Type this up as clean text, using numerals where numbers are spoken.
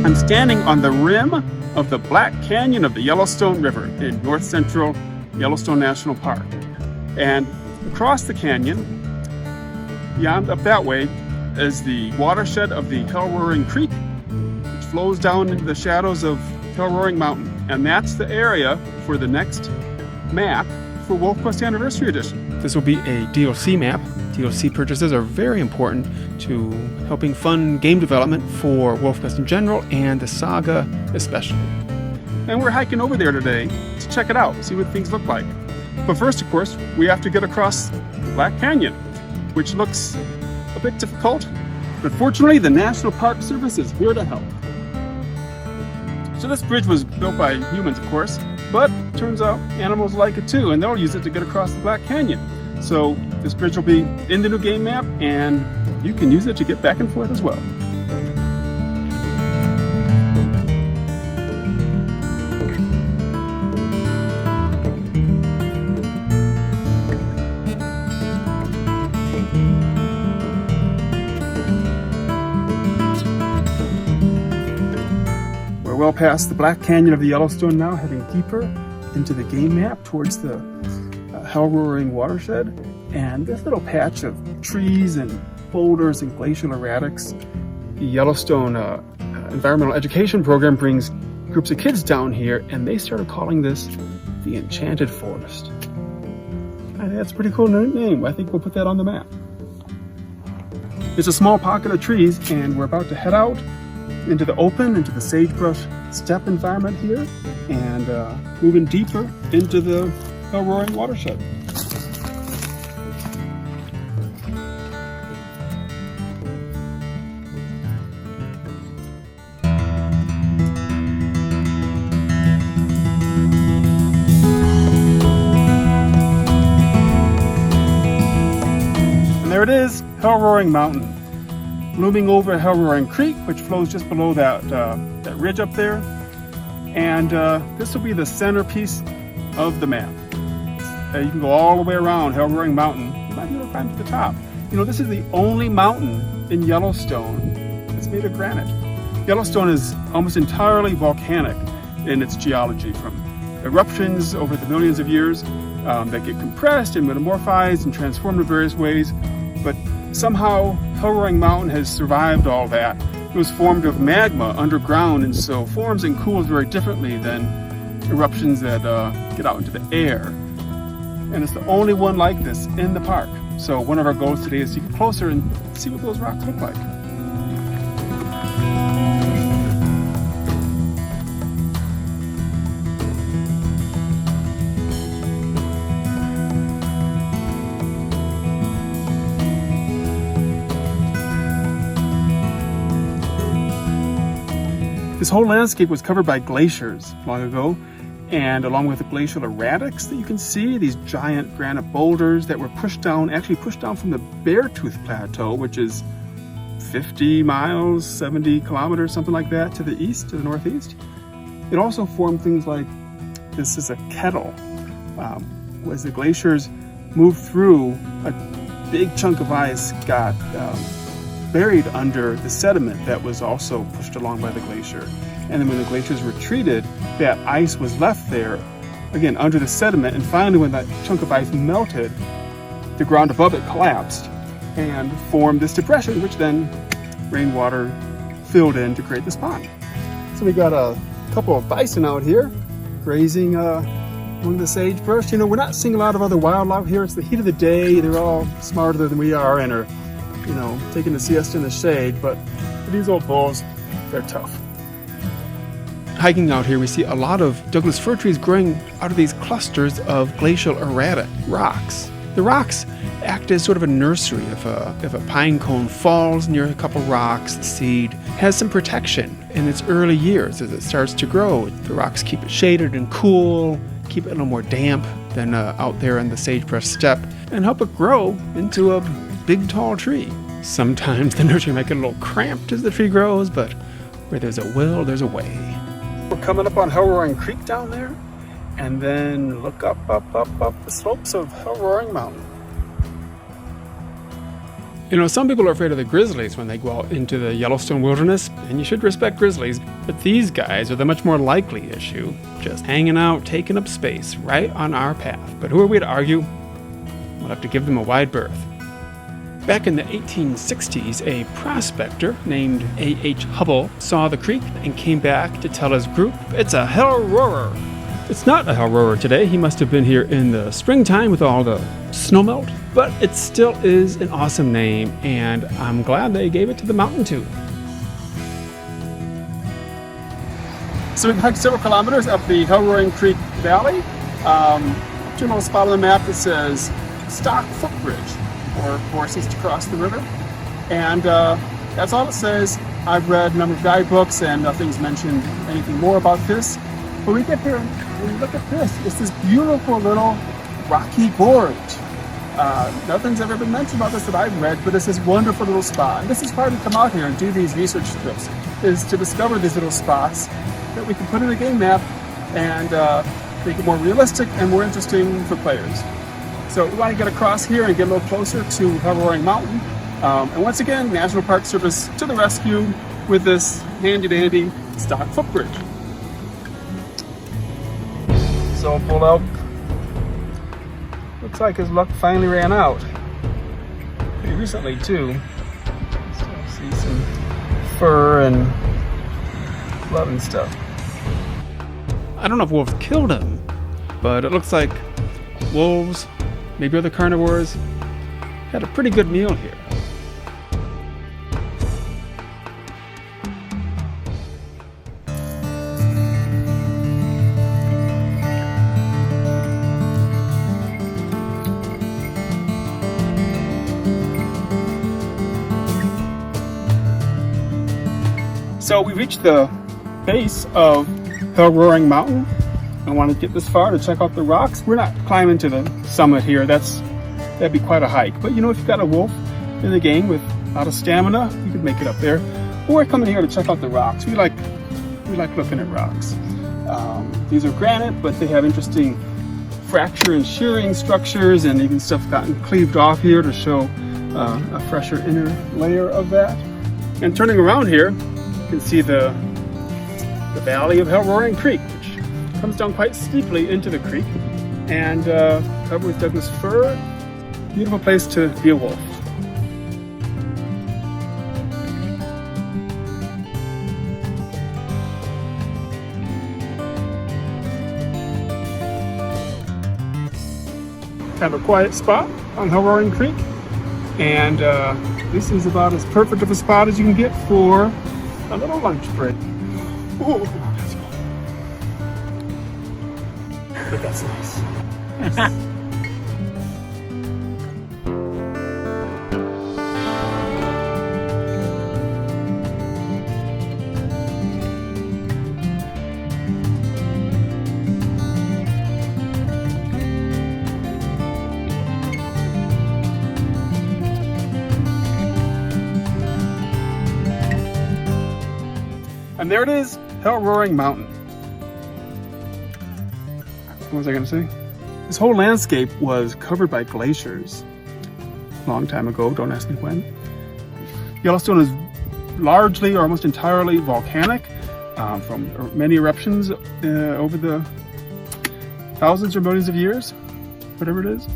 I'm standing on the rim of the Black Canyon of the Yellowstone River in north central Yellowstone National Park. And across the canyon, beyond up that way, is the watershed of the Hellroaring Creek, which flows down into the shadows of Hellroaring Mountain. And that's the area for the next map for WolfQuest Anniversary Edition. This will be a DLC map. DLC purchases are very important to helping fund game development for WolfQuest in general and the Saga especially. And we're hiking over there today to check it out, see what things look like. But first, of course, we have to get across Black Canyon, which looks a bit difficult, but fortunately the National Park Service is here to help. So this bridge was built by humans, of course, but turns out animals like it too, and they'll use it to get across the Black Canyon. So this bridge will be in the new game map, and you can use it to get back and forth as well. Well past the Black Canyon of the Yellowstone now, heading deeper into the game map towards the Hellroaring watershed. And this little patch of trees and boulders and glacial erratics, the Yellowstone Environmental Education Program brings groups of kids down here, and they started calling this the Enchanted Forest. I think that's a pretty cool name. I think we'll put that on the map. It's a small pocket of trees, and we're about to head out into the open, into the sagebrush-steppe environment here, and moving deeper into the Hellroaring watershed. And there it is, Hellroaring Mountain, looming over Hellroaring Creek, which flows just below that ridge up there. And this will be the centerpiece of the map. You can go all the way around Hellroaring Mountain. You might be able to climb to the top. You know, this is the only mountain in Yellowstone that's made of granite. Yellowstone is almost entirely volcanic in its geology, from eruptions over the millions of years that get compressed and metamorphized and transformed in various ways. But somehow Hellroaring Mountain has survived all that. It was formed of magma underground, and so forms and cools very differently than eruptions that get out into the air. And it's the only one like this in the park. So one of our goals today is to get closer and see what those rocks look like. This whole landscape was covered by glaciers long ago, and along with the glacial erratics that you can see, these giant granite boulders that were pushed down from the Beartooth Plateau, which is 50 miles, 70 kilometers, something like that, to the east, to the northeast. It also formed things like, this is a kettle. As the glaciers moved through, a big chunk of ice got buried under the sediment that was also pushed along by the glacier. And then when the glaciers retreated, that ice was left there, again, under the sediment. And finally, when that chunk of ice melted, the ground above it collapsed and formed this depression, which then rainwater filled in to create this pond. So we got a couple of bison out here grazing among the sagebrush. You know, we're not seeing a lot of other wildlife here. It's the heat of the day. They're all smarter than we are and are, you know, taking a siesta in the shade. But for these old bulls, they're tough. Hiking out here, we see a lot of Douglas-fir trees growing out of these clusters of glacial erratic rocks. The rocks act as sort of a nursery. If a pine cone falls near a couple rocks, the seed has some protection in its early years as it starts to grow. The rocks keep it shaded and cool, keep it a little more damp than out there in the sagebrush steppe, and help it grow into a big, tall tree. Sometimes the nursery might get a little cramped as the tree grows, but where there's a will, there's a way. We're coming up on Hellroaring Creek down there, and then look up the slopes of Hellroaring Mountain. You know, some people are afraid of the grizzlies when they go out into the Yellowstone wilderness, and you should respect grizzlies, but these guys are the much more likely issue, just hanging out, taking up space right on our path. But who are we to argue? We'll have to give them a wide berth. Back in the 1860s, a prospector named A.H. Hubble saw the creek and came back to tell his group, it's a hellroarer. It's not a hellroarer today. He must have been here in the springtime with all the snowmelt, but it still is an awesome name, and I'm glad they gave it to the mountain too. So we've hiked several kilometers up the Hellroaring Creek Valley to a little spot on the map that says Stock Footbridge, or forces to cross the river, and that's all it says. I've read a number of guidebooks and nothing's mentioned anything more about this. When we get here and we look at this, it's this beautiful little rocky gorge. Nothing's ever been mentioned about this that I've read, but it's this wonderful little spot. And this is why we come out here and do these research trips, is to discover these little spots that we can put in a game map and make it more realistic and more interesting for players. So we want to get across here and get a little closer to Hellroaring Mountain. And once again, National Park Service to the rescue with this handy-dandy stock footbridge. So pull out. Looks like his luck finally ran out. Pretty recently too. So see some fur and blood and stuff. I don't know if wolves killed him, but it looks like wolves, maybe other carnivores, had a pretty good meal here. So we reached the base of Hellroaring Mountain. I want to get this far to check out the rocks. We're not climbing to the summit here. That'd be quite a hike. But you know, if you've got a wolf in the game with a lot of stamina, you could make it up there. But we're coming here to check out the rocks. We like looking at rocks. These are granite, but they have interesting fracture and shearing structures, and even stuff gotten cleaved off here to show a fresher inner layer of that. And turning around here, you can see the valley of Hellroaring Creek, which comes down quite steeply into the creek, and covered with Douglas-fir. Beautiful place to be a wolf. Have a quiet spot on Hellroaring Creek, and this is about as perfect of a spot as you can get for a little lunch break. Ooh, that's cool. But that's nice. And there it is, Hellroaring Mountain. What was I going to say? This whole landscape was covered by glaciers a long time ago, don't ask me when. Yellowstone is largely or almost entirely volcanic from many eruptions over the thousands or millions of years, whatever it is.